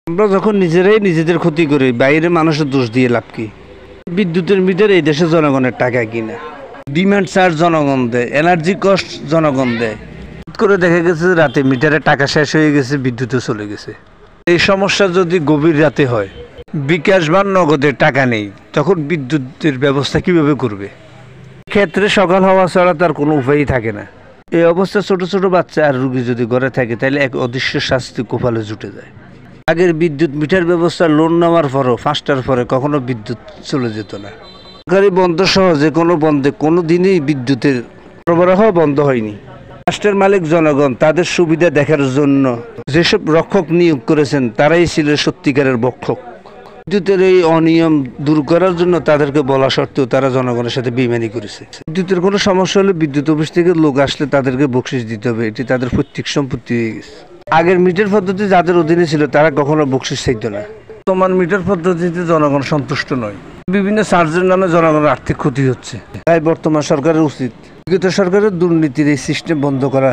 আমরা যখন নিজেরাই নিজেদের ক্ষতি করি, বাইরে মানুষের দোষ দিয়ে লাভ কি? বিদ্যুতের মিটার এই দেশের জনগণের টাকা কিনা, ডিমান্ড চার্জ জনগণ দেয়, এনার্জি কস্ট জনগণ দেয়। করে দেখা গেছে রাতে মিটারে টাকা শেষ হয়ে গেছে, বিদ্যুৎও চলে গেছে। এই সমস্যা যদি গভীর রাতে হয়, বিকাশ বা নগদের টাকা নেই, তখন বিদ্যুতের ব্যবস্থা কিভাবে করবে? ক্ষেত্রে সকাল হওয়া ছাড়া তার কোনো উপায়ই থাকে না। এই অবস্থা ছোট ছোট বাচ্চা আর রুগী যদি ঘরে থাকে, তাহলে এক অদৃশ্য শাস্তি কপালে জুটে যায়। আগের বিদ্যুৎ মিটার ব্যবস্থা লোন নেওয়ার পরও 5টার পরে কখনো বিদ্যুৎ চলে যেত না। সরকারি বন্ধ সহ যে কোনো বন্ধে কোনো দিনই বিদ্যুতের সরবরাহ বন্ধ হয়নি। রাষ্ট্রের মালিক জনগণ, তাদের সুবিধা দেখার জন্য যেসব রক্ষক নিয়োগ করেছেন তারাই ছিল সত্যিকারের ভক্ষক। বিদ্যুতের এই অনিয়ম দূর করার জন্য তাদেরকে বলা সত্ত্বেও তারা জনগণের সাথে বেইমানি করেছে। বিদ্যুতের কোনো সমস্যা হলে বিদ্যুৎ অফিস থেকে লোক আসলে তাদেরকে বকশিশ দিতে হবে, এটি তাদের পৈতৃক সম্পত্তি হয়ে গেছে। আগের মিটার পদ্ধতি যাদের অধীনে ছিল তারা কখনো বকশিশ চাইত না। বর্তমান মিটার পদ্ধতিতে জনগণ সন্তুষ্ট নয়। বিভিন্ন চার্জের নামে জনগণের আর্থিক ক্ষতি হচ্ছে। তাই বর্তমান সরকারের উচিত বিগত সরকারের দুর্নীতির এই সিস্টেম বন্ধ করা।